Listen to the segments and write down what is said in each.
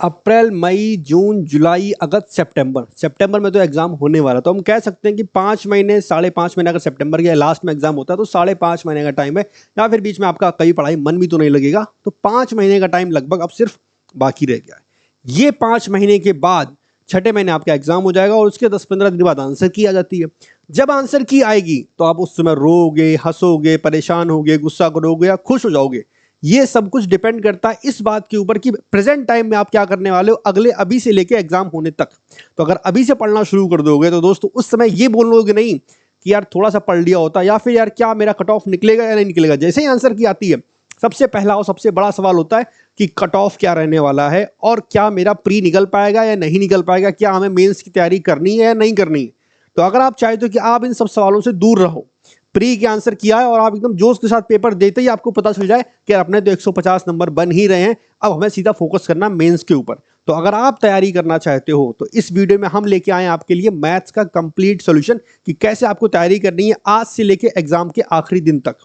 अप्रैल, मई, जून, जुलाई, अगस्त, सितंबर। सितंबर में तो एग्जाम होने वाला, तो हम कह सकते हैं कि 5 महीने, 5.5 महीने, अगर सितंबर के लास्ट में एग्जाम होता है तो 5.5 महीने का टाइम है, या फिर बीच में आपका कभी पढ़ाई मन भी तो नहीं लगेगा, तो 5 महीने का टाइम लगभग अब सिर्फ बाकी रह गया है। ये 5 महीने के बाद छठे महीने आपका एग्जाम हो जाएगा और उसके 10-15 दिन बाद आंसर की आ जाती है। जब आंसर की आएगी तो आप उस समय रोओगे, हंसोगे, परेशान होगे, गुस्सा करोगे या खुश हो जाओगे। ये सब कुछ डिपेंड करता है इस बात के ऊपर कि प्रेजेंट टाइम में आप क्या करने वाले हो अगले अभी से लेके एग्जाम होने तक। तो अगर अभी से पढ़ना शुरू कर दोगे तो दोस्तों उस समय ये बोलोगे नहीं कि यार थोड़ा सा पढ़ लिया होता, या फिर यार क्या मेरा कट ऑफ निकलेगा या नहीं निकलेगा। जैसे ही आंसर की आती है, सबसे पहला और सबसे बड़ा सवाल होता है कि कट ऑफ क्या रहने वाला है और क्या मेरा प्री निकल पाएगा या नहीं निकल पाएगा, क्या हमें मेंस की तैयारी करनी है या नहीं करनी है। तो अगर आप चाहते हो कि आप इन सब सवालों से दूर रहो, प्री के आंसर किया है और आप एकदम जोश के साथ पेपर देते ही आपको पता चल जाए कि अपने तो 150 नंबर बन ही रहे हैं, अब हमें सीधा फोकस करना मेंस के ऊपर। तो अगर आप तैयारी करना चाहते हो तो इस वीडियो में हम लेके आए आपके लिए मैथ्स का कंप्लीट सॉल्यूशन कि कैसे आपको तैयारी करनी है आज से लेके एग्जाम के आखिरी दिन तक,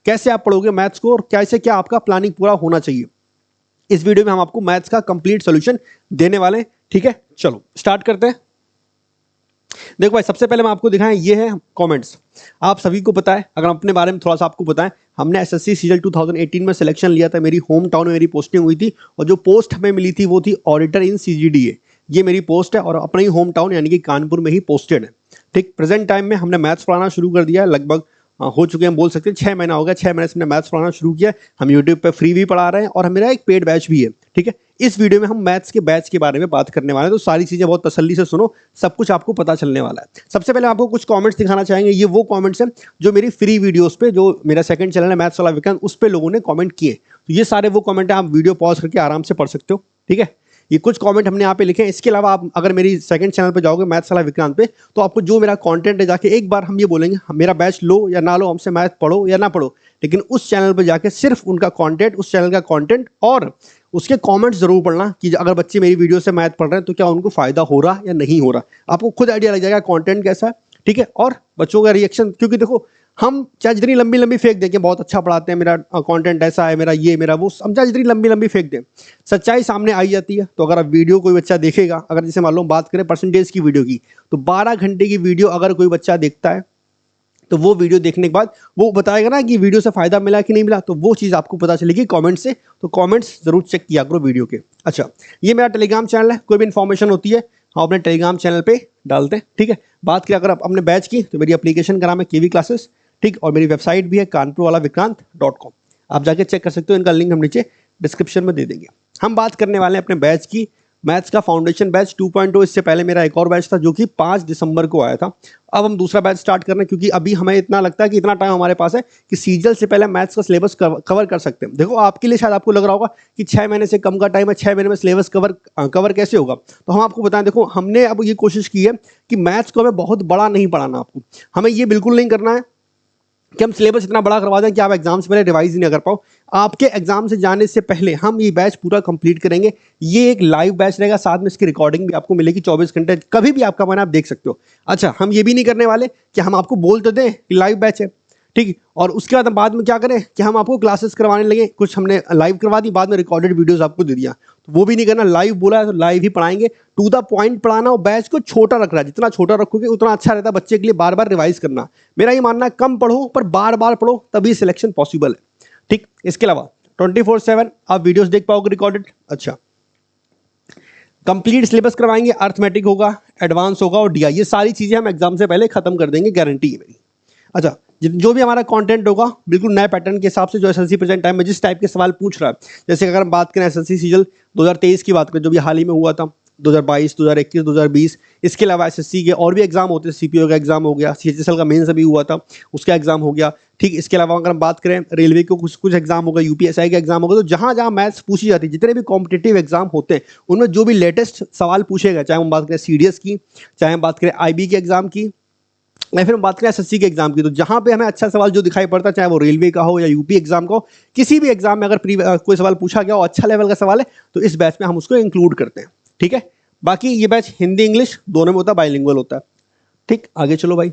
कैसे आप पढ़ोगे मैथ्स को और कैसे क्या आपका प्लानिंग पूरा होना चाहिए। इस वीडियो में हम आपको मैथ्स का कंप्लीट सॉल्यूशन देने वाले हैं। ठीक है, चलो स्टार्ट करते हैं। देखो भाई, सबसे पहले मैं आपको दिखाएं, ये है कमेंट्स। आप सभी को पता है, अगर अपने बारे में थोड़ा सा आपको बताएं, हमने एसएससी सीजल 2018 में सिलेक्शन लिया था, मेरी होम टाउन में मेरी पोस्टिंग हुई थी और जो पोस्ट हमें मिली थी वो थी ऑडिटर इन सीजीडीए। ये मेरी पोस्ट है और अपना ही होम टाउन यानी कि कानपुर में ही पोस्टेड है। ठीक, प्रेजेंट टाइम में हमने मैथ्स पढ़ाना शुरू कर दिया है, लगभग हो चुके हैं, बोल सकते हैं 6 महीना हो गया। 6 महीने से हमने मैथ्स पढ़ाना शुरू किया। हम यूट्यूब पे फ्री भी पढ़ा रहे हैं और मेरा एक पेड बैच भी है। ठीक है, इस वीडियो में हम मैथ्स के बैच के बारे में बात करने वाले हैं, तो सारी चीजें बहुत तसल्ली से सुनो, सब कुछ आपको पता चलने वाला है। सबसे पहले आपको कुछ कमेंट्स दिखाना चाहेंगे। ये वो कमेंट्स हैं जो मेरी फ्री वीडियोस पे, जो मेरा सेकंड चैनल है मैथ्स वाला विक्रांत, उस पे लोगों ने कमेंट किए। तो ये सारे वो कमेंट है, आप वीडियो पॉज करके आराम से पढ़ सकते हो। ठीक है, ये कुछ कमेंट हमने यहाँ पे लिखे हैं। इसके अलावा आप अगर मेरी सेकंड चैनल पे जाओगे मैथ्स वाला विक्रांत पे, तो आपको जो मेरा कंटेंट है, जाके एक बार हम ये बोलेंगे, मेरा बैच लो या ना लो, हमसे मैथ पढ़ो या ना पढ़ो, लेकिन उस चैनल पे जाके सिर्फ उनका कंटेंट, उस चैनल का कंटेंट और उसके कमेंट्स जरूर पढ़ना कि अगर बच्चे मेरी वीडियो से मैथ पढ़ रहे हैं तो क्या उनको फायदा हो रहा या नहीं हो रहा। आपको खुद आइडिया लग जाएगा कंटेंट कैसा है। ठीक है, और बच्चों का रिएक्शन, क्योंकि देखो हम चाहे जितनी लंबी लंबी फेंक दें कि बहुत अच्छा पढ़ाते हैं, मेरा कंटेंट ऐसा है, मेरा ये मेरा वो, हम चाहे जितनी लंबी लंबी फेंक दें, सच्चाई सामने आई जाती है। तो अगर आप वीडियो कोई बच्चा देखेगा, अगर जैसे मान लो बात करें परसेंटेज की वीडियो की, तो 12 घंटे की वीडियो अगर कोई बच्चा देखता है तो वो वीडियो देखने के बाद वो बताएगा ना कि वीडियो से फायदा मिला कि नहीं मिला, तो वो चीज़ आपको पता चलेगी कमेंट से। तो कमेंट्स जरूर चेक किया करो वीडियो के। अच्छा, ये मेरा टेलीग्राम चैनल है, कोई भी इन्फॉर्मेशन होती है हम अपने टेलीग्राम चैनल पे डालते हैं। ठीक है, बात करें अगर आप अपने बैच की, तो मेरी एप्लीकेशन का नाम है केवी क्लासेस। ठीक, और मेरी वेबसाइट भी है kanpurwalavikrant.com, आप जाके चेक कर सकते हो। इनका लिंक हम नीचे डिस्क्रिप्शन में दे देंगे। हम बात करने वाले हैं अपने बैच की, मैथ्स का फाउंडेशन बैच 2.0। इससे पहले मेरा एक और बैच था जो कि 5 दिसंबर को आया था। अब हम दूसरा बैच स्टार्ट कर रहे हैं, क्योंकि अभी हमें इतना लगता है कि इतना टाइम हमारे पास है कि सीजल से पहले मैथ्स का सिलेबस कवर कर सकते हैं। देखो, आपके लिए शायद आपको लग रहा होगा कि 6 महीने से कम का टाइम है, 6 महीने में सिलेबस कवर कैसे होगा। तो हम आपको बताएं, देखो हमने अब ये कोशिश की है कि मैथ्स को हमें बहुत बड़ा नहीं पढ़ाना। आपको हमें ये बिल्कुल नहीं करना है कि हम सिलेबस इतना बड़ा करवा दें कि आप एग्जाम से पहले रिवाइज ही नहीं कर पाओ। आपके एग्जाम से जाने से पहले हम ये बैच पूरा कंप्लीट करेंगे। ये एक लाइव बैच रहेगा, साथ में इसकी रिकॉर्डिंग भी आपको मिलेगी 24 घंटे, कभी भी आपका मन आप देख सकते हो। अच्छा, हम ये भी नहीं करने वाले कि हम आपको बोल तो दें कि लाइव बैच है, ठीक, और उसके बाद हम बाद में क्या करें कि हम आपको क्लासेस करवाने लगे। कुछ हमने लाइव करवा दी, बाद में रिकॉर्डेड वीडियोस आपको दे दिया, तो वो भी नहीं करना। लाइव बोला है तो लाइव ही पढ़ाएंगे, टू द पॉइंट पढ़ाना। और बैच को छोटा रख रहा है, जितना छोटा रखोगे उतना अच्छा रहता है बच्चे के लिए, बार बार रिवाइज करना। मेरा ये मानना है कम पढ़ो पर बार बार पढ़ो, तभी सिलेक्शन पॉसिबल है। ठीक, इसके अलावा 24/7 आप वीडियोस देख पाओगे रिकॉर्डेड। अच्छा, कंप्लीट सिलेबस करवाएंगे, अर्थमेटिक होगा, एडवांस होगा और डीआई, ये सारी चीजें हम एग्जाम से पहले खत्म कर देंगे, गारंटी है मेरी। अच्छा, जो भी हमारा कंटेंट होगा बिल्कुल नए पैटर्न के हिसाब से, जो एसएससी प्रेजेंट टाइम में जिस टाइप के सवाल पूछ रहा है। जैसे अगर हम बात करें एसएससी सीजल 2023 की बात करें, जो भी हाल ही में हुआ था, 2022, 2021, 2020, इसके अलावा एसएससी के और भी एग्जाम होते हैं। सीपीओ का एग्जाम हो गया, सीएचएसएल का मेंस अभी हुआ था, उसका एग्जाम हो गया। ठीक, इसके अलावा अगर हम बात करें रेलवे को कुछ एग्जाम होगा, यूपीएसआई का एग्जाम होगा। तो जहां जहां मैथ्स पूछी जाती है, जितने भी कॉम्पिटेटिव एग्जाम होते हैं, उनमें जो भी लेटेस्ट सवाल पूछे गए, चाहे हम बात करें सीडीएस की, चाहे हम बात करें आईबी के एग्जाम की, या फिर हम बात करें एसएससी के एग्जाम की, तो जहां पे हमें अच्छा सवाल जो दिखाई पड़ता है, चाहे वो रेलवे का हो या यूपी एग्जाम का हो, किसी भी एग्जाम में अगर कोई सवाल पूछा गया हो, अच्छा लेवल का सवाल है, तो इस बैच में हम उसको इंक्लूड करते हैं। ठीक है, बाकी ये बैच हिंदी इंग्लिश दोनों में होता है, बाइलिंगुअल होता है। ठीक, आगे चलो भाई।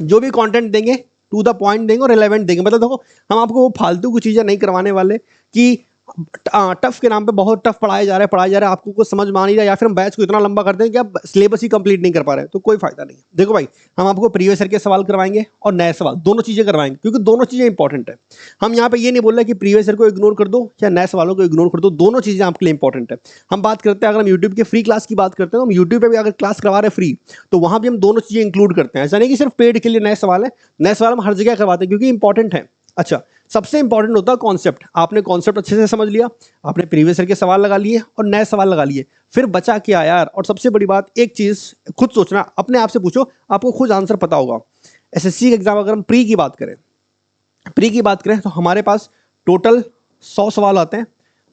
जो भी कंटेंट देंगे टू द पॉइंट देंगे और रिलेवेंट देंगे। मतलब देखो, हम आपको वो फालतू की चीजें नहीं करवाने वाले कि टफ के नाम पे बहुत टफ पढ़ाया जा रहा है, आपको कुछ समझ में आ नहीं रहा, या फिर हम बैच को इतना लंबा करते हैं कि आप सिलेबस ही कंप्लीट नहीं कर पा रहे हैं, तो कोई फायदा नहीं है। देखो भाई, हम आपको प्रीवियस ईयर के सवाल करवाएंगे और नए सवाल, दोनों चीजें करवाएंगे, क्योंकि दोनों चीजें इंपॉर्टेंट है। हम यहाँ पे ये नहीं बोल रहे कि प्रीवियस ईयर को इग्नोर कर दो या नए सवालों को इग्नोर कर दो, दोनों चीजें आपके लिए इंपॉर्टेंट है। हम बात करते हैं, अगर हम यूट्यूब के फ्री क्लास की बात करते हैं, हम यूट्यूब पे भी अगर क्लास करवा रहे हैं फ्री, तो वहां भी हम दोनों चीजें इंक्लूड करते हैं। ऐसा नहीं कि सिर्फ पेड के लिए नए सवाल है, नए सवाल हम हर जगह करवाते हैं क्योंकि इंपॉर्टेंट है। अच्छा, सबसे इंपॉर्टेंट होता है कॉन्सेप्ट। आपने कॉन्सेप्ट अच्छे से समझ लिया, आपने प्रीवियस ईयर के सवाल लगा लिए और नए सवाल लगा लिए, फिर बचा क्या यार। और सबसे बड़ी बात, एक चीज खुद सोचना, अपने आप से पूछो, आपको खुद आंसर पता होगा। एसएससी के एग्जाम अगर हम प्री की बात करें तो हमारे पास टोटल 100 सवाल आते हैं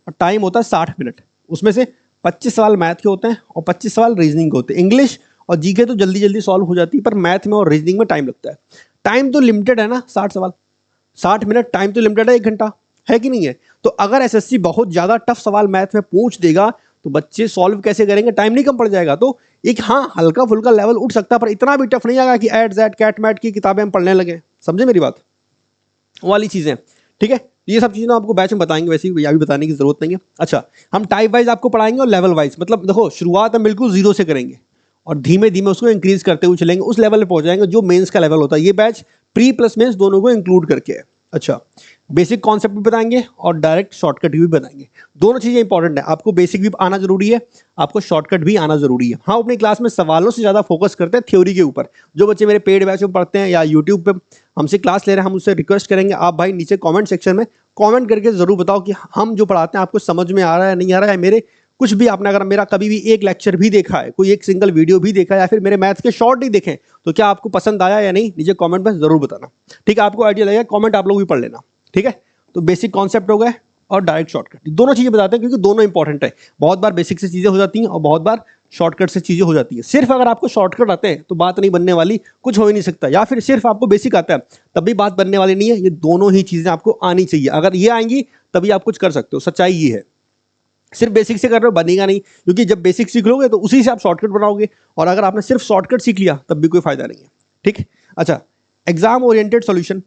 और टाइम होता है 60 मिनट। उसमें से 25 सवाल मैथ के होते हैं और 25 सवाल रीजनिंग के होते हैं। इंग्लिश और जीके तो जल्दी जल्दी सॉल्व हो जाती है, पर मैथ में और रीजनिंग में टाइम लगता है। टाइम तो लिमिटेड है ना, 60 सवाल 60 मिनट, टाइम तो लिमिटेड है, 1 घंटा है कि नहीं है। तो अगर एसएससी बहुत ज्यादा टफ सवाल मैथ में पूछ देगा तो बच्चे सॉल्व कैसे करेंगे, टाइम नहीं कम पड़ जाएगा। तो एक हाँ, हल्का फुल्का लेवल उठ सकता है, पर इतना भी टफ नहीं आएगा कि एट जेड कैट मैट की किताबें हम पढ़ने लगे। समझे मेरी बात, वाली चीजें। ठीक है, ये सब चीजें आपको बैच में बताएंगे, वैसे भी अभी बताने की जरूरत नहीं है। अच्छा, हम टाइप वाइज आपको पढ़ाएंगे और लेवल वाइज, मतलब देखो शुरुआत हम बिल्कुल जीरो से करेंगे और धीमे धीमे उसको इंक्रीज करते हुए चलेंगे, उस लेवल पे पहुंच जाएंगे जो मेंस का लेवल होता है। ये बैच प्री प्लस मेंस दोनों को इंक्लूड करके है। अच्छा, बेसिक कॉन्सेप्ट भी बताएंगे और डायरेक्ट शॉर्टकट भी बताएंगे। दोनों चीजें इंपॉर्टेंट है, आपको बेसिक भी आना जरूरी है, आपको शॉर्टकट भी आना जरूरी है। हाँ, अपनी क्लास में सवालों से ज्यादा फोकस करते हैं थ्योरी के ऊपर। जो बच्चे मेरे पेड बैच में पढ़ते हैं या यूट्यूब पे हमसे क्लास ले रहे हैं, हम उससे रिक्वेस्ट करेंगे, आप भाई नीचे कॉमेंट सेक्शन में कॉमेंट करके जरूर बताओ कि हम जो पढ़ाते हैं आपको समझ में आ रहा है, नहीं आ रहा है। मेरे कुछ भी आपने अगर मेरा कभी भी एक लेक्चर भी देखा है, कोई एक सिंगल वीडियो भी देखा है, या फिर मेरे मैथ्स के शॉर्ट ही देखें, तो क्या आपको पसंद आया या नहीं, नीचे कमेंट में जरूर बताना। ठीक है, आपको आइडिया लगेगा, कमेंट आप लोग भी पढ़ लेना। ठीक है, तो बेसिक कॉन्सेप्ट हो गए और डायरेक्ट शॉर्टकट, दोनों चीजें बताते हैं क्योंकि दोनों इंपॉर्टेंट है। बहुत बार बेसिक से चीजें हो जाती हैं और बहुत बार शॉर्टकट से चीजें हो जाती है। सिर्फ अगर आपको शॉर्टकट आते हैं तो बात नहीं बनने वाली, कुछ हो ही नहीं सकता। या फिर सिर्फ आपको बेसिक आता है तब भी बात बनने वाली नहीं है। ये दोनों ही चीजें आपको आनी चाहिए, अगर ये आएंगी तभी आप कुछ कर सकते हो। सच्चाई ये है, सिर्फ बेसिक से कर रहे हो बनेगा नहीं, क्योंकि जब बेसिक सीख लोगे तो उसी से आप शॉर्टकट बनाओगे, और अगर आपने सिर्फ शॉर्टकट सीख लिया तब भी कोई फायदा नहीं है। ठीक है, अच्छा, एग्जाम ओरिएंटेड सॉल्यूशन।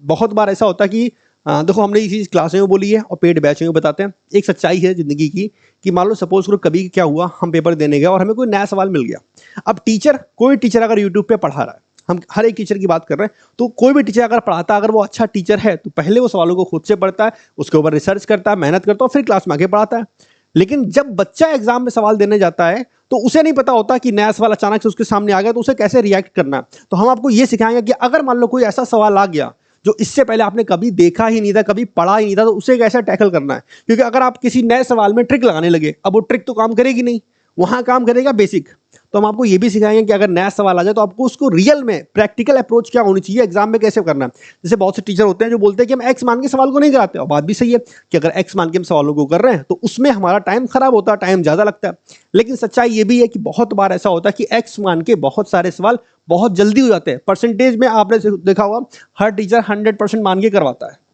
बहुत बार ऐसा होता है कि देखो, हमने ये चीज क्लास में बोली है और पेड बैच में बताते हैं। एक सच्चाई है जिंदगी की कि मान लो सपोज करो कभी क्या हुआ, हम पेपर देने गए और हमें कोई नया सवाल मिल गया। अब कोई टीचर अगर यूट्यूब पे पढ़ा रहा है, हम हर एक टीचर की बात कर रहे हैं, तो कोई भी टीचर अगर पढ़ाता है, अगर वो अच्छा टीचर है तो पहले वो सवालों को खुद से पढ़ता है, उसके ऊपर रिसर्च करता है, मेहनत करता है और फिर क्लास में आके पढ़ाता है। लेकिन जब बच्चा एग्जाम में सवाल देने जाता है तो उसे नहीं पता होता कि नया सवाल अचानक से उसके सामने आ गया तो उसे कैसे रिएक्ट करना है। तो हम आपको ये सिखाएंगे कि अगर मान लो कोई ऐसा सवाल आ गया जो इससे पहले आपने कभी देखा ही नहीं था, कभी पढ़ा ही नहीं था, तो उसे कैसे टैकल करना है। क्योंकि अगर आप किसी नए सवाल में ट्रिक लगाने लगे, अब वो ट्रिक तो काम करेगी नहीं, वहां काम करेगा बेसिक। तो हम आपको ये भी सिखाएंगे कि अगर नया सवाल आ जाए तो आपको उसको रियल में प्रैक्टिकल अप्रोच क्या होनी चाहिए, एग्जाम में कैसे करना है। जैसे बहुत से टीचर होते हैं जो बोलते हैं कि हम एक्स मान के सवाल को नहीं कराते, और बात भी सही है कि अगर एक्स मान के हम सवालों को कर रहे हैं तो उसमें हमारा टाइम खराब होता है, टाइम ज्यादा लगता है। लेकिन सच्चाई ये भी है कि बहुत बार ऐसा होता है कि एक्स मान के बहुत सारे सवाल बहुत जल्दी हो जाते हैं। परसेंटेज में आपने देखा होगा, हर टीचर 100% मान के करवाता है।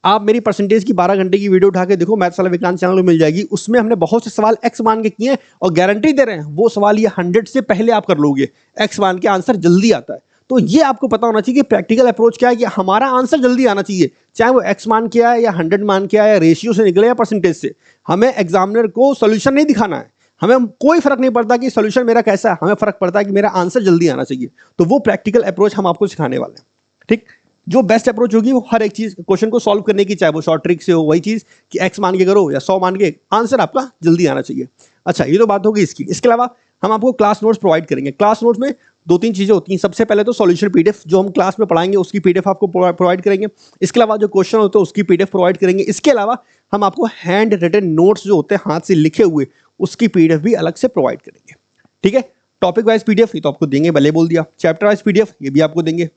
आप मेरी परसेंटेज की 12 घंटे की वीडियो उठा के देखो, मैथ्स वाला विज्ञान चैनल में मिल जाएगी। उसमें हमने बहुत से सवाल एक्स मान के किए हैं और गारंटी दे रहे हैं वो सवाल ये 100 से पहले आप कर लोगे, एक्स मान के आंसर जल्दी आता है। तो ये आपको पता होना चाहिए कि प्रैक्टिकल अप्रोच क्या है, कि हमारा आंसर जल्दी आना चाहिए, चाहे वो एक्स मान के आए या 100 मान के आए या रेशियो से निकले या परसेंटेज से। हमें एग्जामिनर को सोल्यूशन नहीं दिखाना है, हमें कोई फर्क नहीं पड़ता कि सोल्यूशन मेरा कैसा है, हमें फर्क पड़ता है कि मेरा आंसर जल्दी आना चाहिए। तो वो प्रैक्टिकल अप्रोच हम आपको सिखाने वाले हैं। ठीक, जो बेस्ट अप्रोच होगी वो हर एक चीज क्वेश्चन को सॉल्व करने की, चाहे वो शॉर्ट ट्रिक से हो, वही चीज कि एक्स मान के करो या 100 मान के, आंसर आपका जल्दी आना चाहिए। अच्छा, ये तो बात होगी इसकी। इसके अलावा हम आपको क्लास नोट्स प्रोवाइड करेंगे। क्लास नोट्स में 2-3 चीजें होती हैं। सबसे पहले तो सॉल्यूशन पीडीएफ, जो हम क्लास में पढ़ाएंगे उसकी पीडीएफ आपको प्रोवाइड करेंगे। इसके अलावा जो क्वेश्चन होते हैं उसकी पीडीएफ प्रोवाइड करेंगे। इसके अलावा हम आपको हैंड रिटन नोट्स जो होते हैं, हाथ से लिखे हुए, उसकी पीडीएफ भी अलग से प्रोवाइड करेंगे। ठीक है, टॉपिक वाइज पीडीएफ ये तो आपको देंगे, भले बोल दिया। चैप्टर वाइज पीडीएफ ये भी आपको देंगे।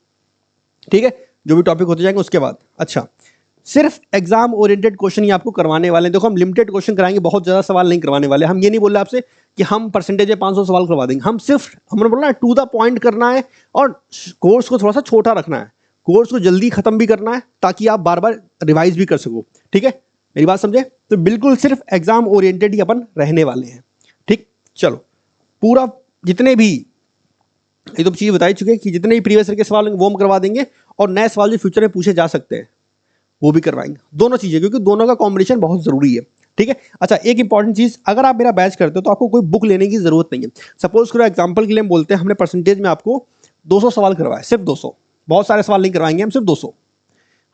ठीक है, जो भी टॉपिक होते जाएंगे उसके बाद। अच्छा, सिर्फ एग्जाम ओरिएंटेड क्वेश्चन ही आपको करवाने वाले हैं। देखो, हम लिमिटेड क्वेश्चन कराएंगे, बहुत ज्यादा सवाल नहीं करवाने वाले। हम ये नहीं बोल रहे आपसे कि हम परसेंटेज में 500 सवाल करवा देंगे। हम सिर्फ, हमने बोला टू द पॉइंट करना है और कोर्स को थोड़ा सा छोटा रखना है, कोर्स को जल्दी खत्म भी करना है ताकि आप बार बार रिवाइज भी कर सको। ठीक है, मेरी बात समझे? तो बिल्कुल सिर्फ एग्जाम ओरिएंटेड ही अपन रहने वाले हैं। ठीक, चलो, पूरा जितने भी ये तो चीज बताई चुके हैं कि जितने भी प्रीवियस ईयर के सवाल होंगे वो हम करवा देंगे, और नए सवाल जो फ्यूचर में पूछे जा सकते हैं वो भी करवाएंगे, दोनों चीज़ें, क्योंकि दोनों का कॉम्बिनेशन बहुत ज़रूरी है। ठीक है। अच्छा, एक इंपॉर्टेंट चीज़, अगर आप मेरा बैच करते हो तो आपको कोई बुक लेने की ज़रूरत नहीं है। सपोज करो एग्जाम्पल के लिए हम बोलते हैं हमने परसेंटेज में आपको 200 सवाल करवाए, सिर्फ 200, बहुत सारे सवाल नहीं करवाएंगे हम, सिर्फ 200,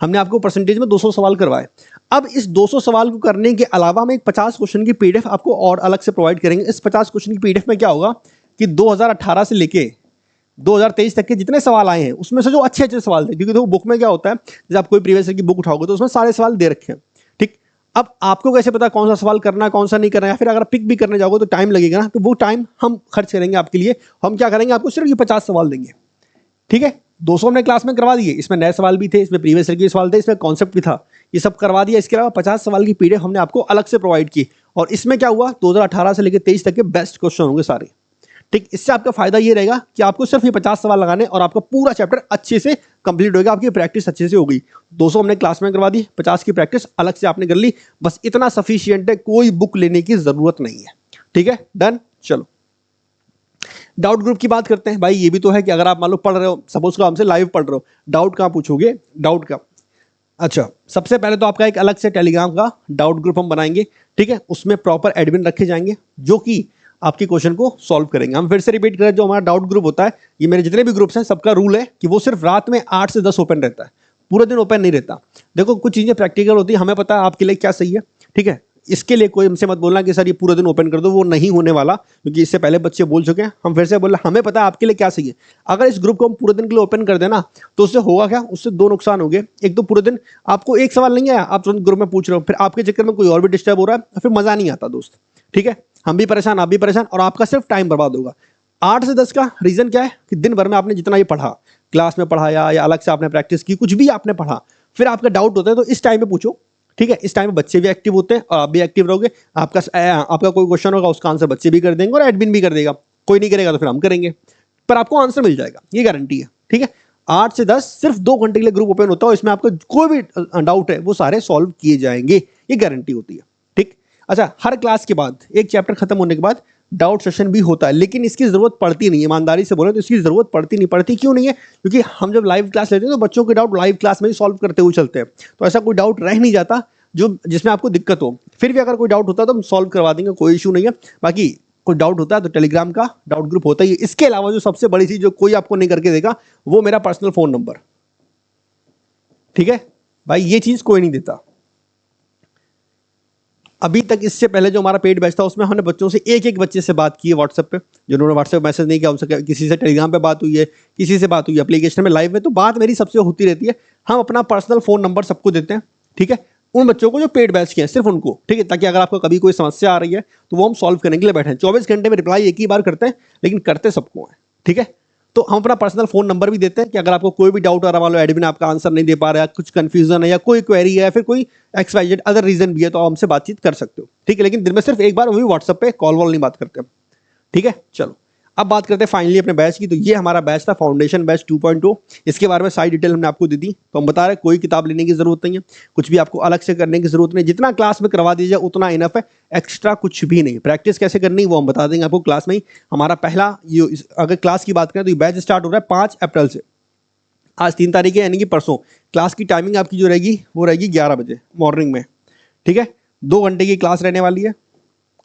हमने आपको परसेंटेज में 200 सवाल करवाए। अब इस 200 सवाल को करने के अलावा हम एक 50 क्वेश्चन की पीडीएफ आपको और अलग से प्रोवाइड करेंगे। इस 50 क्वेश्चन की पीडीएफ में क्या होगा कि 2018 से लेके 2023 तक के जितने सवाल आए हैं उसमें से जो अच्छे अच्छे सवाल थे, क्योंकि देखो बुक में क्या होता है, जब आप कोई प्रीवियस ईयर की बुक उठाओगे तो उसमें सारे सवाल दे रखे हैं। ठीक, अब आपको कैसे पता कौन सा सवाल करना है कौन सा नहीं करना है, या फिर अगर पिक भी करने जाओगे तो टाइम लगेगा ना, तो वो टाइम हम खर्च करेंगे आपके लिए। हम क्या करेंगे, आपको सिर्फ ये 50 सवाल देंगे। ठीक है, 200 हमने क्लास में करवा दिए, इसमें नए सवाल भी थे, इसमें प्रीवियस ईयर के सवाल थे, इसमें कॉन्सेप्ट भी था, ये सब करवा दिया। इसके अलावा 50 सवाल की पीडीएफ हमने आपको अलग से प्रोवाइड की, और इसमें क्या हुआ, 2018 से लेकर 23 तक के बेस्ट क्वेश्चन होंगे सारे। ठीक, इससे आपका फायदा ये रहेगा कि आपको सिर्फ ये 50 सवाल लगाने और आपका पूरा चैप्टर अच्छे से कंप्लीट होगा, आपकी प्रैक्टिस अच्छे से होगी। 200 हमने क्लास में करवा दी, 50 की प्रैक्टिस अलग से आपने कर ली, बस इतना सफिशियंट है, कोई बुक लेने की जरूरत नहीं है। ठीक है, डन। चलो डाउट ग्रुप की बात करते हैं। भाई ये भी तो है कि अगर आप मान लो पढ़ रहे हो, सपोज को हमसे लाइव पढ़ रहे हो, डाउट कहाँ पूछोगे, डाउट का। अच्छा, सबसे पहले तो आपका एक अलग से टेलीग्राम का डाउट ग्रुप हम बनाएंगे। ठीक है, उसमें प्रॉपर एडमिन रखे जाएंगे जो कि आपके क्वेश्चन को सॉल्व करेंगे। हम फिर से रिपीट करें, जो हमारा डाउट ग्रुप होता है, ये मेरे जितने भी ग्रुप्स हैं सबका रूल है कि वो सिर्फ रात में 8 से 10 ओपन रहता है, पूरे दिन ओपन नहीं रहता। देखो कुछ चीजें प्रैक्टिकल होती है, हमें पता है आपके लिए क्या सही है। ठीक है, इसके लिए कोई हमसे मत बोलना कि सर ये पूरे दिन ओपन कर दो, वो नहीं होने वाला, क्योंकि इससे पहले बच्चे बोल चुके हैं। हम फिर से बोल रहे, हमें पता है आपके लिए क्या सही है। अगर इस ग्रुप को हम पूरे दिन के लिए ओपन कर देना तो उससे होगा क्या, उससे दो नुकसान हो गए। एक तो पूरे दिन आपको एक सवाल नहीं आया, आप तुरंत ग्रुप में पूछ रहे हो, फिर आपके चक्कर में कोई और भी डिस्टर्ब हो रहा है, फिर मजा नहीं आता दोस्त। ठीक है, हम भी परेशान, आप भी परेशान, और आपका सिर्फ टाइम बर्बाद होगा। 8 से 10 का रीजन क्या है कि दिन भर में आपने जितना ये पढ़ा, क्लास में पढ़ाया या अलग से आपने प्रैक्टिस की, कुछ भी आपने पढ़ा, फिर आपका डाउट होता है तो इस टाइम पे पूछो। ठीक है, इस टाइम में बच्चे भी एक्टिव होते हैं और आप भी एक्टिव रहोगे। आपका कोई क्वेश्चन होगा उसका आंसर बच्चे भी कर देंगे और एडमिन भी कर देगा, कोई नहीं करेगा तो फिर हम करेंगे, पर आपको आंसर मिल जाएगा, ये गारंटी है। ठीक है, 8 से 10 सिर्फ 2 घंटे के लिए ग्रुप ओपन होता है, इसमें आपका कोई भी डाउट है वो सारे सॉल्व किए जाएंगे, ये गारंटी होती है। ठीक, अच्छा, हर क्लास के बाद एक चैप्टर खत्म होने के बाद डाउट सेशन भी होता है, लेकिन इसकी जरूरत पड़ती नहीं है। ईमानदारी से बोले तो इसकी जरूरत पड़ती नहीं। पड़ती क्यों नहीं है, क्योंकि हम जब लाइव क्लास लेते हैं तो बच्चों के डाउट लाइव क्लास में ही सॉल्व करते हुए चलते हैं, तो ऐसा कोई डाउट रह नहीं जाता जो जिसमें आपको दिक्कत हो। फिर भी अगर कोई डाउट होता है तो हम सॉल्व करवा देंगे, कोई इशू नहीं है। बाकी कोई डाउट होता है तो टेलीग्राम का डाउट ग्रुप होता ही है। इसके अलावा जो सबसे बड़ी चीज जो कोई आपको नहीं करके देगा वो मेरा पर्सनल फोन नंबर। ठीक है भाई, ये चीज कोई नहीं देता। अभी तक इससे पहले जो हमारा पेड बैच था उसमें हमने बच्चों से एक एक बच्चे से बात की है व्हाट्सएप पे, जिन्होंने व्हाट्सएप मैसेज नहीं किया उनसे, किसी से टेलीग्राम पे बात हुई है, किसी से बात हुई है एप्लीकेशन में लाइव में, तो बात मेरी सबसे होती रहती है। हम अपना पर्सनल फोन नंबर सबको देते हैं। ठीक है, उन बच्चों को जो पेड बैच किए हैं सिर्फ उनको। ठीक है, ताकि अगर आपको कभी कोई समस्या आ रही है तो वो हम सॉल्व करने के लिए बैठे हैं। 24 घंटे में रिप्लाई एक ही बार करते हैं, लेकिन करते सबको हैं। ठीक है, तो हम अपना पर्सनल फोन नंबर भी देते हैं कि अगर आपको कोई भी डाउट आ रहा, मान लो एडमिन आपका आंसर नहीं दे पा रहा है, कुछ कंफ्यूजन है या कोई क्वेरी है या फिर कोई XYZ अदर रीजन भी है, तो आप हमसे बातचीत कर सकते हो। ठीक है, लेकिन दिन में सिर्फ एक बार, वो भी व्हाट्सएप पे, कॉल वॉल नहीं बात करते। ठीक है, चलो अब बात करते हैं फाइनली अपने बैच की। तो ये हमारा बैच था फाउंडेशन बैच 2.0। इसके बारे में सारी डिटेल हमने आपको दे दी। तो हम बता रहे हैं कोई किताब लेने की जरूरत नहीं है, कुछ भी आपको अलग से करने की जरूरत नहीं, जितना क्लास में करवा दीजिए उतना इनफ है, एक्स्ट्रा कुछ भी नहीं। प्रैक्टिस कैसे करनी वो हम बता देंगे आपको क्लास में ही। हमारा पहला ये, अगर क्लास की बात करें तो ये बैच स्टार्ट हो रहा है 5 अप्रैल से। आज 3 तारीख है, यानी कि परसों। क्लास की टाइमिंग आपकी जो रहेगी वो रहेगी 11 बजे मॉर्निंग में। ठीक है, 2 घंटे की क्लास रहने वाली है।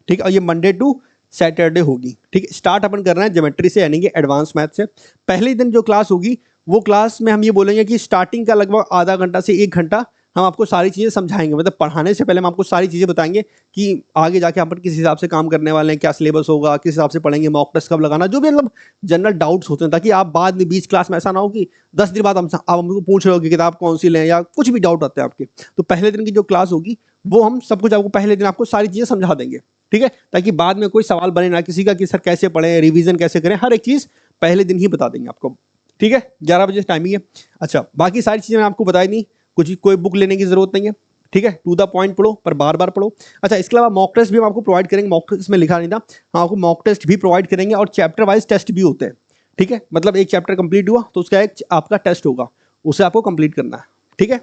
ठीक है, और ये मंडे टू सैटरडे होगी। ठीक है, स्टार्ट अपन कर रहे हैं ज्योमेट्री से, यानी कि एडवांस मैथ से। पहले दिन जो क्लास होगी वो क्लास में हम ये बोलेंगे कि स्टार्टिंग का लगभग आधा घंटा से 1 घंटा हम आपको सारी चीज़ें समझाएंगे। मतलब पढ़ाने से पहले हम आपको सारी चीज़ें बताएंगे कि आगे जाके अपन किस हिसाब से काम करने वाले हैं, क्या सिलेबस होगा, किस हिसाब से पढ़ेंगे, मॉक टेस्ट कब लगाना, जो भी मतलब जनरल डाउट्स होते हैं, ताकि आप बाद में बीच क्लास में ऐसा ना हो कि 10 दिन बाद आप हमको पूछ रहे हो कि किताब कौन सी लें या कुछ भी डाउट आते हैं आपके। तो पहले दिन की जो क्लास होगी वो हम सब कुछ आपको पहले दिन आपको सारी चीज़ें समझा देंगे। ठीक है, ताकि बाद में कोई सवाल बने ना किसी का कि सर कैसे पढ़ें, रिवीजन कैसे करें, हर एक चीज़ पहले दिन ही बता देंगे आपको। ठीक है, 11 बजे टाइमिंग है। अच्छा, बाकी सारी चीज़ें मैं आपको बताई नहीं, कुछ कोई बुक लेने की जरूरत नहीं है। ठीक है, टू द पॉइंट पढ़ो, पर बार बार पढ़ो। अच्छा, इसके अलावा मॉक टेस्ट भी हम आपको प्रोवाइड करेंगे। मॉक टेस्ट में लिखा नहीं था, हम आपको मॉक टेस्ट भी प्रोवाइड करेंगे और चैप्टर वाइज टेस्ट भी होते हैं। ठीक है, मतलब एक चैप्टर कंप्लीट हुआ तो उसका एक आपका टेस्ट होगा, उसे आपको कंप्लीट करना है। ठीक है,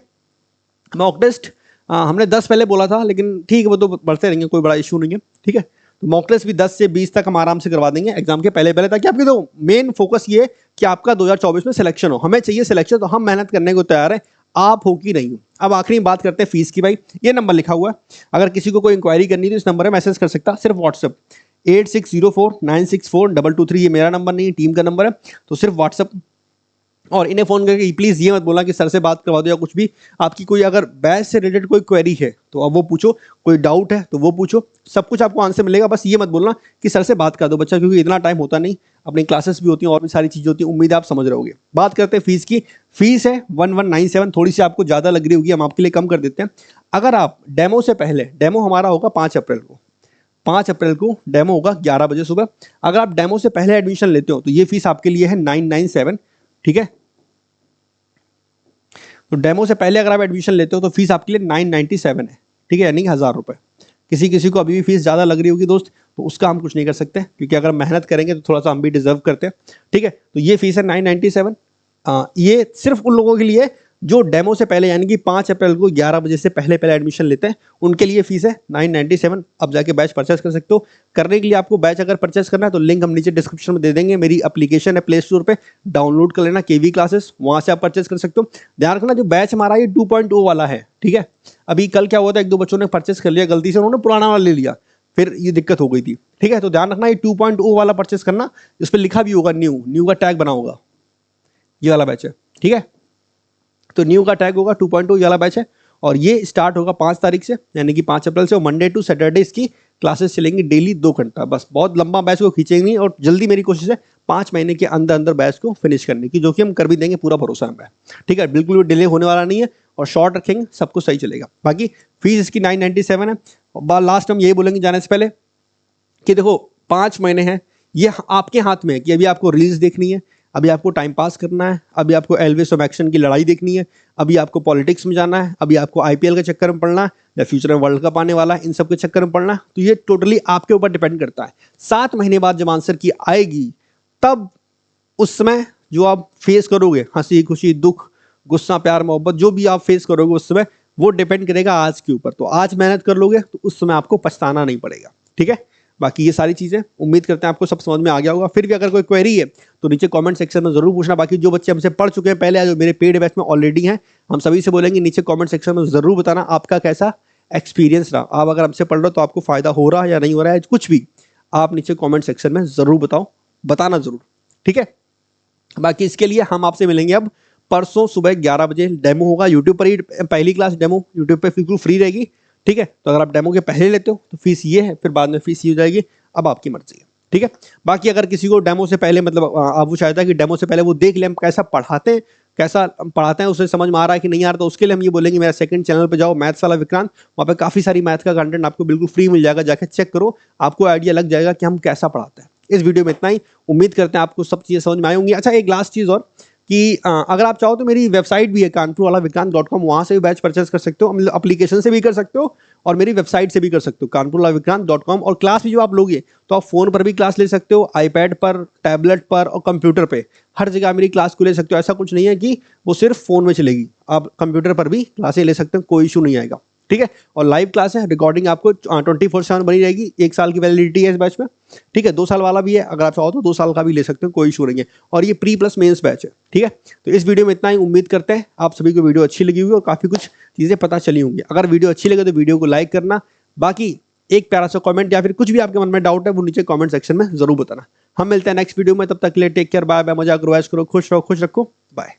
मॉक टेस्ट हमने 10 पहले बोला था, लेकिन ठीक है वो तो बढ़ते रहेंगे, कोई बड़ा इशू नहीं है। ठीक है, तो मॉक टेस्ट भी 10 से 20 तक हम आराम से करवा देंगे एग्जाम के पहले पहले, ताकि आपके तो मेन फोकस ये है कि आपका 2024 में सिलेक्शन हो। हमें चाहिए सिलेक्शन, तो हम मेहनत करने को तैयार है। आप हो कि नहीं हो। अब आखिरी में बात करते हैं फीस की। भाई ये नंबर लिखा हुआ है, अगर किसी को कोई इंक्वायरी करनी है तो इस नंबर पे मैसेज कर सकता है, सिर्फ व्हाट्सअप 8604964223। ये मेरा नंबर नहीं है, टीम का नंबर है, तो सिर्फ व्हाट्सअप। और इन्हें फोन करके प्लीज ये मत बोलना कि सर से बात करवा दो या कुछ भी। आपकी कोई अगर बैच से रिलेटेड कोई क्वेरी है तो अब वो पूछो, कोई डाउट है तो वो पूछो, सब कुछ आपको आंसर मिलेगा। बस ये मत बोलना कि सर से बात कर दो बच्चा, क्योंकि इतना टाइम होता नहीं, अपनी क्लासेस भी होती हैं और भी सारी चीजें होती हैं। उम्मीद है आप समझ रहे होगे। बात करते हैं फीस की। फीस है 1197, थोड़ी सी आपको ज्यादा लग रही होगी, हम आपके लिए कम कर देते हैं। अगर आप डेमो से पहले, डेमो हमारा होगा 5 अप्रैल को, 5 अप्रैल को डेमो होगा 11 बजे सुबह। अगर आप डेमो से पहले एडमिशन लेते हो तो ये फीस आपके लिए है 997, ठीक है। तो डेमो से पहले अगर आप एडमिशन लेते हो तो फीस आपके लिए 997 है, ठीक है, यानी 1000 रुपये। किसी किसी को अभी भी फीस ज़्यादा लग रही होगी दोस्त, तो उसका हम कुछ नहीं कर सकते, क्योंकि अगर मेहनत करेंगे तो थोड़ा सा हम भी डिजर्व करते हैं, ठीक है। तो ये फीस है 997। ये सिर्फ उन लोगों के लिए जो डेमो से पहले, यानी कि 5 अप्रैल को 11 बजे से पहले पहले एडमिशन लेते हैं, उनके लिए फीस है 997। अब जाके बैच परचेस कर सकते हो। करने के लिए आपको बैच अगर परचेस करना है तो लिंक हम नीचे डिस्क्रिप्शन में दे देंगे। मेरी एप्लीकेशन है प्ले स्टोर पे, डाउनलोड कर लेना, केवी क्लासेस, वहां से आप परचेस कर सकते हो। ध्यान रखना जो बैच हमारा ये 2.0 वाला है, ठीक है। अभी कल क्या हुआ था, एक दो बच्चों ने परचेस कर लिया, गलती से उन्होंने पुराना वाला ले लिया, फिर ये दिक्कत हो गई थी, ठीक है। तो ध्यान रखना ये 2.0 वाला परचेस करना, इस पर लिखा भी होगा न्यू, न्यू का टैग बना होगा, ये वाला बैच है, ठीक है। तो न्यू का टैग होगा 2.0, ये वाला बैच है। और ये स्टार्ट होगा 5 तारीख से, यानी कि 5 अप्रैल से, और मंडे टू सैटरडे इसकी क्लासेस चलेंगी डेली 2 घंटा। बस बहुत लंबा बैच को खींचेंगे नहीं, और जल्दी मेरी कोशिश है 5 महीने के अंदर अंदर बैच को फिनिश करने की, जो कि हम कर भी देंगे, पूरा भरोसा है, ठीक है। बिल्कुल भी डिले होने वाला नहीं है, और शॉर्ट रखेंगे, सब कुछ सही चलेगा। बाकी फीस इसकी 997 है। और लास्ट हम यही बोलेंगे जाने से पहले कि देखो 5 महीने हैं, ये आपके हाथ में है कि अभी आपको रील्स देखनी है, अभी आपको टाइम पास करना है, अभी आपको एल्विस ऑफ एक्शन की लड़ाई देखनी है, अभी आपको पॉलिटिक्स में जाना है, अभी आपको आईपीएल के चक्कर में पड़ना है, या फ्यूचर में वर्ल्ड कप आने वाला है, इन सब के चक्कर में पड़ना है। तो ये टोटली आपके ऊपर डिपेंड करता है। 7 महीने बाद जब आंसर की आएगी, तब उस समय जो आप फेस करोगे, हंसी खुशी दुख गुस्सा प्यार मोहब्बत, जो भी आप फेस करोगे उस समय, वो डिपेंड करेगा आज के ऊपर। तो आज मेहनत कर लोगे तो उस समय आपको पछताना नहीं पड़ेगा, ठीक है। बाकी ये सारी चीजें उम्मीद करते हैं आपको सब समझ में आ गया होगा। फिर भी अगर कोई क्वेरी है तो नीचे कमेंट सेक्शन में जरूर पूछना। बाकी जो बच्चे हमसे पढ़ चुके हैं पहले, जो मेरे पेड बैच में ऑलरेडी हैं, हम सभी से बोलेंगे नीचे कमेंट सेक्शन में जरूर बताना आपका कैसा एक्सपीरियंस रहा। आप अगर हमसे पढ़ रहे हो तो आपको फायदा हो रहा है या नहीं हो रहा है, कुछ भी आप नीचे कमेंट सेक्शन में जरूर बताओ, बताना जरूर, ठीक है। बाकी इसके लिए हम आपसे मिलेंगे अब परसों सुबह 11 बजे। डेमो होगा यूट्यूब पर ही, पहली क्लास डेमो यूट्यूब पे बिल्कुल फ्री रहेगी, ठीक है। तो अगर आप डेमो के पहले लेते हो तो फीस ये है, फिर बाद में फीस ये हो जाएगी, अब आपकी मर्जी है, ठीक है। बाकी अगर किसी को डेमो से पहले, मतलब आप वो चाहता है कि डेमो से पहले वो देख ले हम कैसा पढ़ाते हैं उसे समझ में आ रहा है कि नहीं आ रहा, तो उसके लिए हम ये बोलेंगे मेरा सेकंड चैनल पे जाओ, मैथ्स वाला विक्रांत, वहाँ पे काफ़ी सारी मैथ का कंटेंट आपको बिल्कुल फ्री मिल जाएगा, जाके चेक करो, आपको आइडिया लग जाएगा कि हम कैसा पढ़ाते हैं। इस वीडियो में इतना ही, उम्मीद करते हैं आपको सब चीज़ें समझ में आई होंगी। अच्छा एक लास्ट चीज़ और कि अगर आप चाहो तो मेरी वेबसाइट भी है कानपुर वाला विक्रांत.com, वहाँ से भी बैच परचेस कर सकते हो, एप्लीकेशन से भी कर सकते हो और मेरी वेबसाइट से भी कर सकते हो कानपुर-विक्रांत.com। और क्लास भी जो आप लोगे तो आप फोन पर भी क्लास ले सकते हो, आईपैड पर, टैबलेट पर और कंप्यूटर पे, हर जगह मेरी क्लास को ले सकते हो। ऐसा कुछ नहीं है कि वो सिर्फ फोन में चलेगी, आप कंप्यूटर पर भी क्लासें ले सकते हो, कोई इशू नहीं आएगा, ठीक है। और लाइव क्लास है, रिकॉर्डिंग आपको 24/7 बनी रहेगी। 1 साल की वैलिडिटी है इस बैच में, ठीक है। 2 साल वाला भी है, अगर आप चाहो तो 2 साल का भी ले सकते हो, कोई इशू नहीं है। और ये प्री प्लस मेंस बैच है, ठीक है। तो इस वीडियो में इतना ही, उम्मीद करते हैं आप सभी को वीडियो अच्छी लगी होगी और काफी कुछ चीजें पता चली होंगी। अगर वीडियो अच्छी लगे तो वीडियो को लाइक करना, बाकी एक प्यारा सा कमेंट या फिर कुछ भी आपके मन में डाउट है वो नीचे कमेंट सेक्शन में जरूर बताना। हम मिलते हैं नेक्स्ट वीडियो में, तब तक के लिए टेक केयर, बाय बाय, मजा करो, ऐश करो, खुश रहो, खुश रखो, बाय।